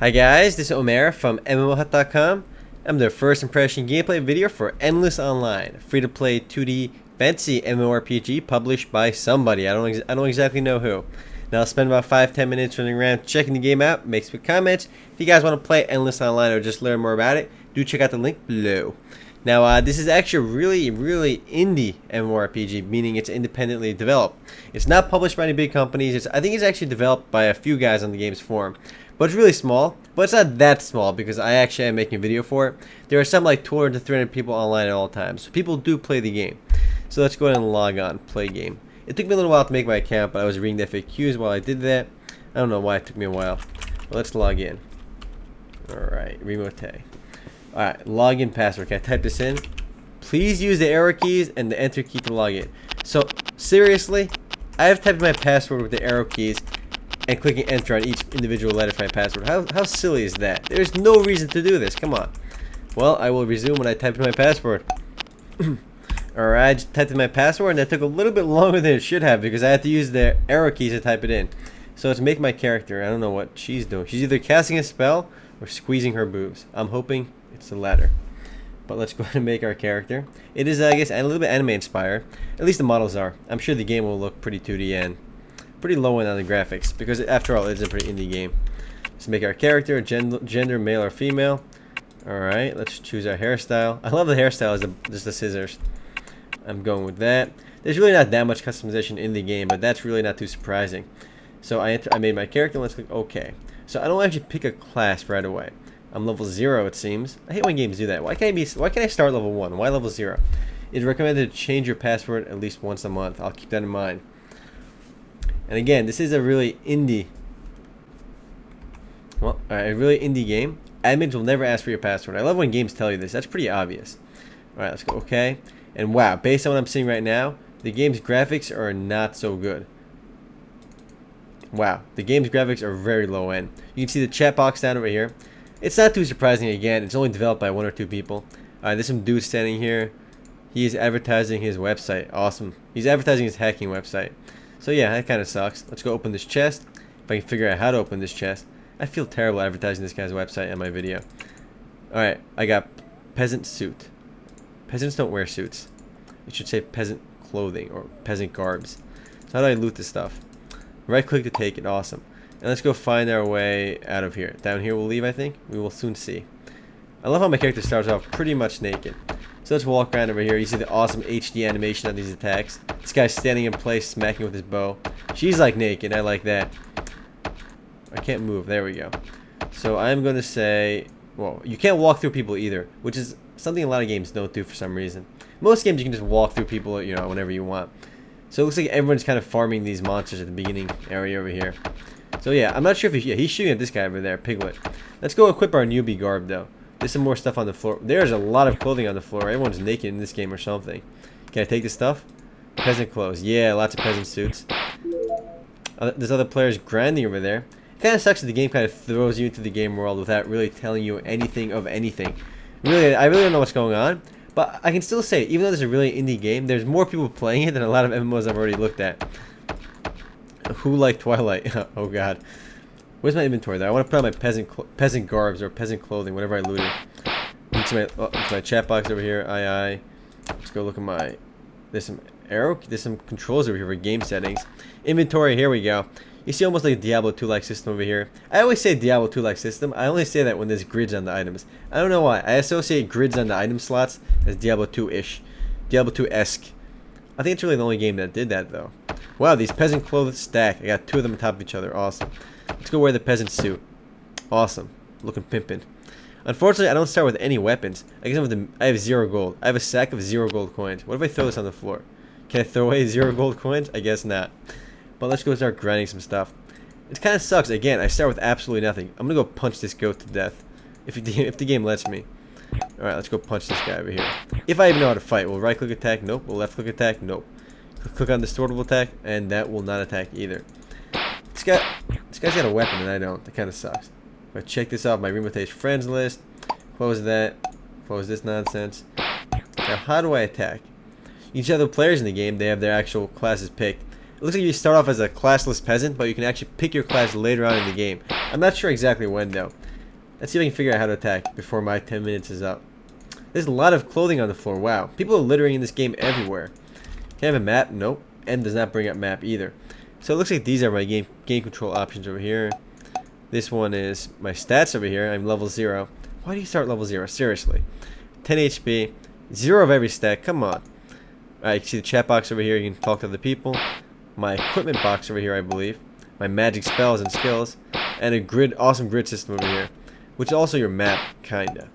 Hi guys, this is Omer from MMOHut.com. I'm the first impression gameplay video for Endless Online, free-to-play 2D fantasy MMORPG published by somebody. I don't exactly know who. Now I'll spend about 5-10 minutes running around checking the game out, make some comments. If you guys want to play Endless Online or just learn more about it, do check out the link below. Now, this is actually really indie MMORPG, meaning it's independently developed. It's not published by any big companies. I think it's actually developed by a few guys on the game's forum. But it's really small, but it's not that small because I actually am making a video for it. There are some like 200 to 300 people online at all times, so people do play the game. So let's go ahead and log on, play game. It took me a little while to make my account, but I was reading the FAQs while I did that. I don't know why it took me a while. But let's log in. Alright, remote. Alright, login password. Can I type this in? Please use the arrow keys and the enter key to log in. So, seriously, I have typed my password with the arrow keys and clicking enter on each individual letter for my password. How silly is that? There's no reason to do this. Come on. Well, I will resume when I type in my password. Alright, I just typed in my password and that took a little bit longer than it should have because I had to use the arrow keys to type it in. So let's make my character. I don't know what she's doing. She's either casting a spell or squeezing her boobs. I'm hoping it's the latter. But let's go ahead and make our character. It is, I guess, a little bit anime inspired. At least the models are. I'm sure the game will look pretty 2D and pretty low end on the graphics because, after all, it's a pretty indie game. Let's make our character gender male or female. Alright, let's choose our hairstyle. I love the hairstyle, just the scissors. I'm going with that. There's really not that much customization in the game, but that's really not too surprising. So I made my character. Let's click OK. So I don't actually pick a class right away. I'm level 0, it seems. I hate when games do that. Why can't I start level 1? Why level 0? It's recommended to change your password at least once a month. I'll keep that in mind. And again, this is a really indie. Well, a really indie game. Admins will never ask for your password. I love when games tell you this. That's pretty obvious. Alright, let's go OK. And wow, based on what I'm seeing right now, the game's graphics are not so good. Wow, the game's graphics are very low end. You can see the chat box down over here. It's not too surprising again. It's only developed by 1 or 2 people. There's some dude standing here. He is advertising his website. Awesome. He's advertising his hacking website. So yeah, that kind of sucks. Let's go open this chest. If I can figure out how to open this chest. I feel terrible advertising this guy's website in my video. Alright, I got peasant suit. Peasants don't wear suits. It should say peasant clothing or peasant garbs. So how do I loot this stuff? Right click to take it. Awesome. And let's go find our way out of here. Down here we'll leave, I think. We will soon see. I love how my character starts off pretty much naked. So let's walk around over here. You see the awesome HD animation of these attacks. This guy's standing in place, smacking with his bow. She's like naked. I like that. I can't move. There we go. So I'm going to say... Well, you can't walk through people either, which is something a lot of games don't do for some reason. Most games you can just walk through people, you know, whenever you want. So it looks like everyone's kind of farming these monsters at the beginning area over here. So yeah, I'm not sure if he's shooting at this guy over there, Piglet. Let's go equip our newbie garb though. There's some more stuff on the floor. There's a lot of clothing on the floor. Everyone's naked in this game or something. Can I take this stuff? Peasant clothes. Yeah, lots of peasant suits. There's other players grinding over there. It kind of sucks that the game kind of throws you into the game world without really telling you anything of anything. Really, I really don't know what's going on. But I can still say, even though this is a really indie game, there's more people playing it than a lot of MMOs I've already looked at. Who like Twilight? Oh god. Where's my inventory there? I want to put on my peasant garbs or peasant clothing, whatever I looted. Into my chat box over here. Aye. Let's go look at my... There's some controls over here for game settings. Inventory, here we go. You see almost like a Diablo 2-like system over here. I always say Diablo 2-like system. I only say that when there's grids on the items. I don't know why. I associate grids on the item slots as Diablo 2-ish. Diablo 2-esque. I think it's really the only game that did that, though. Wow, these peasant clothes stack. I got 2 of them on top of each other. Awesome. Let's go wear the peasant suit. Awesome. Looking pimpin'. Unfortunately, I don't start with any weapons. I guess I have 0 gold. I have a sack of 0 gold coins. What if I throw this on the floor? Can I throw away 0 gold coins? I guess not. But let's go start grinding some stuff. It kind of sucks. Again, I start with absolutely nothing. I'm going to go punch this goat to death. If the game lets me. Alright, let's go punch this guy over here. If I even know how to fight. Will right click attack? Nope. Will left click attack? Nope. Click on distortable attack, and that will not attack either. This guy's got a weapon and I don't. That kind of sucks. If I check this off my remote friends list, close that, close this nonsense. Now, how do I attack? Each other players in the game, they have their actual classes picked. It looks like you start off as a classless peasant, but you can actually pick your class later on in the game. I'm not sure exactly when though. Let's see if I can figure out how to attack before my 10 minutes is up. There's a lot of clothing on the floor. Wow. People are littering in this game everywhere. Can I have a map? Nope. M does not bring up map either. So it looks like these are my game control options over here. This one is my stats over here. I'm level 0. Why do you start level 0? Seriously. 10 HP. 0 of every stat. Come on. Alright, you can see the chat box over here. You can talk to other people. My equipment box over here, I believe. My magic spells and skills. And a grid, awesome grid system over here. Which is also your map, kinda.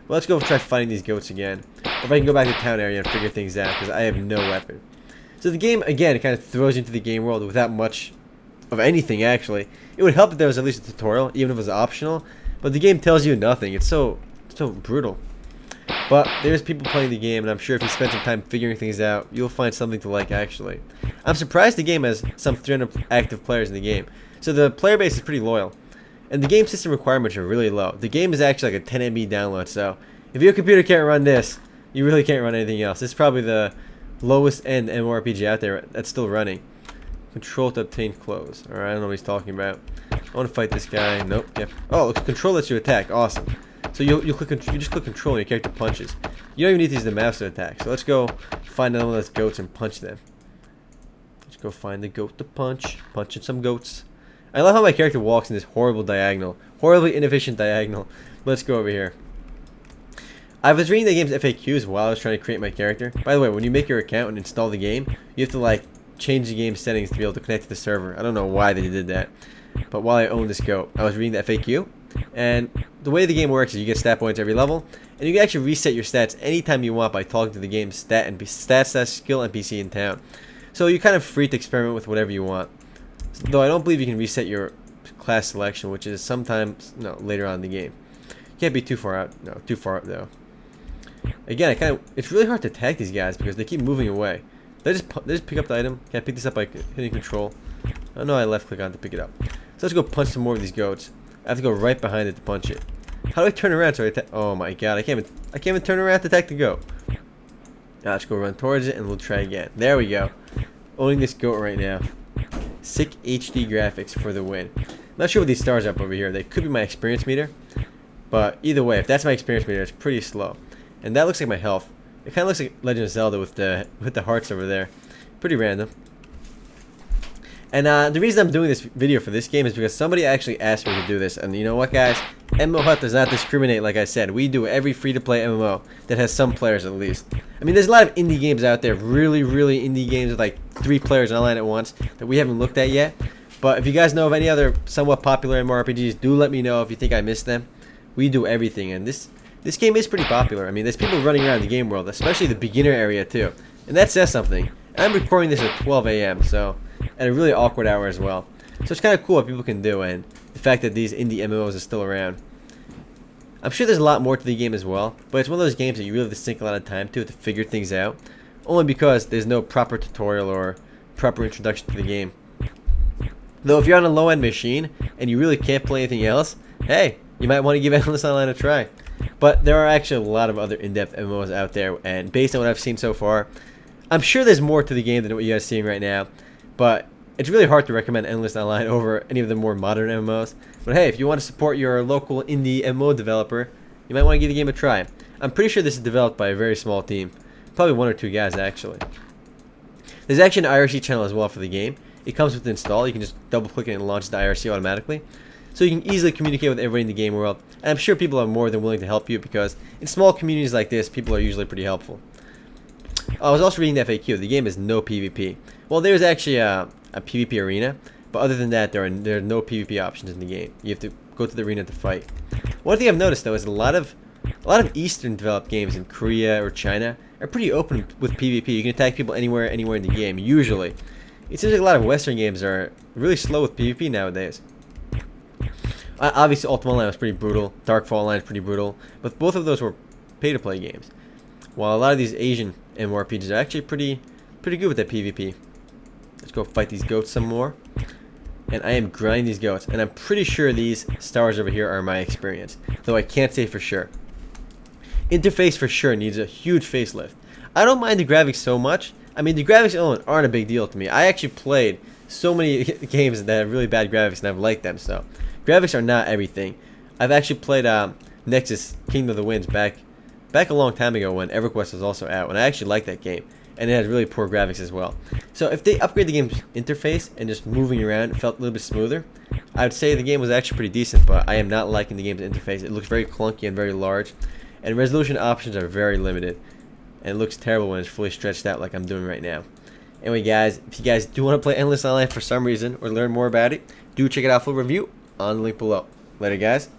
Well, let's go try finding these goats again. Or if I can go back to the town area and figure things out, because I have no weapon. So the game, again, it kind of throws you into the game world without much of anything, actually. It would help if there was at least a tutorial, even if it was optional. But the game tells you nothing. It's so brutal. But there's people playing the game, and I'm sure if you spend some time figuring things out, you'll find something to like, actually. I'm surprised the game has some 300 active players in the game. So the player base is pretty loyal. And the game system requirements are really low. The game is actually like a 10 MB download, so if your computer can't run this, you really can't run anything else. It's probably the lowest end MMORPG out there that's still running. Control to obtain clothes. Alright, I don't know what he's talking about. I want to fight this guy. Nope. Yep. Oh, control lets you attack. Awesome. So you just click control and your character punches. You don't even need to use the mouse to attack. So let's go find another one of those goats and punch them. Let's go find the goat to punch. Punching some goats. I love how my character walks in this horrible diagonal. Horribly inefficient diagonal. Let's go over here. I was reading the game's FAQs while I was trying to create my character. By the way, when you make your account and install the game, you have to like change the game settings to be able to connect to the server. I don't know why they did that. But while I own this goat, I was reading the FAQ. And the way the game works is you get stat points every level. And you can actually reset your stats anytime you want by talking to the game's stat, skill, NPC in town. So you're kind of free to experiment with whatever you want. Though I don't believe you can reset your class selection, which is sometimes later on in the game. Can't be too far out. No, too far out though. Again, it's really hard to attack these guys because they keep moving away. They just pick up the item. Can I pick this up by hitting control? Oh no, I left click on to pick it up. So let's go punch some more of these goats. I have to go right behind it to punch it. How do I turn around so I attack? Oh my god, I can't even turn around to attack the goat. Now let's go run towards it and we'll try again. There we go. Owning this goat right now. Sick HD graphics for the win. Not sure what these stars are up over here. They could be my experience meter. But either way, if that's my experience meter, it's pretty slow. And that looks like my health. It kind of looks like Legend of Zelda with the hearts over there. Pretty random. And the reason I'm doing this video for this game is because somebody actually asked me to do this. And you know what, guys? MMOHut does not discriminate, like I said. We do every free-to-play MMO that has some players at least. I mean, there's a lot of indie games out there. Really, really indie games with like 3 players online at once that we haven't looked at yet. But if you guys know of any other somewhat popular MMORPGs, do let me know if you think I missed them. We do everything. And this game is pretty popular. I mean, there's people running around the game world, especially the beginner area too. And that says something. I'm recording this at 12 AM, so at a really awkward hour as well. So it's kind of cool what people can do, and the fact that these indie MMOs are still around. I'm sure there's a lot more to the game as well, but it's one of those games that you really have to sink a lot of time to figure things out, only because there's no proper tutorial or proper introduction to the game. Though if you're on a low-end machine and you really can't play anything else, hey, you might want to give Endless Online a try. But there are actually a lot of other in-depth MMOs out there, and based on what I've seen so far, I'm sure there's more to the game than what you guys are seeing right now. But it's really hard to recommend Endless Online over any of the more modern MMOs. But hey, if you want to support your local indie MMO developer, you might want to give the game a try. I'm pretty sure this is developed by a very small team. Probably 1 or 2 guys, actually. There's actually an IRC channel as well for the game. It comes with install. You can just double click it and launch the IRC automatically. So you can easily communicate with everybody in the game world. And I'm sure people are more than willing to help you because in small communities like this, people are usually pretty helpful. I was also reading the FAQ. The game has no PvP. Well, there's actually a PvP arena, but other than that, there are no PvP options in the game. You have to go to the arena to fight. One thing I've noticed though is a lot of Eastern developed games in Korea or China are pretty open with PvP. You can attack people anywhere in the game. Usually, it seems like a lot of Western games are really slow with PvP nowadays. Obviously, Ultima Online was pretty brutal. Darkfall Online is pretty brutal, but both of those were pay-to-play games. While a lot of these Asian MMORPGs are actually pretty good with that PvP. Let's go fight these goats some more. And I am grinding these goats, and I'm pretty sure these stars over here are my experience, though I can't say for sure. Interface for sure needs a huge facelift. I don't mind the graphics so much. I mean, the graphics alone aren't a big deal to me. I actually played so many games that have really bad graphics, and I've liked them, so graphics are not everything. I've actually played Nexus Kingdom of the Winds back a long time ago when EverQuest was also out, and I actually liked that game. And it has really poor graphics as well. So if they upgrade the game's interface and just moving around felt a little bit smoother, I would say the game was actually pretty decent, but I am not liking the game's interface. It looks very clunky and very large, and resolution options are very limited. And it looks terrible when it's fully stretched out like I'm doing right now. Anyway guys, if you guys do want to play Endless Online for some reason or learn more about it, do check it out full review on the link below. Later guys.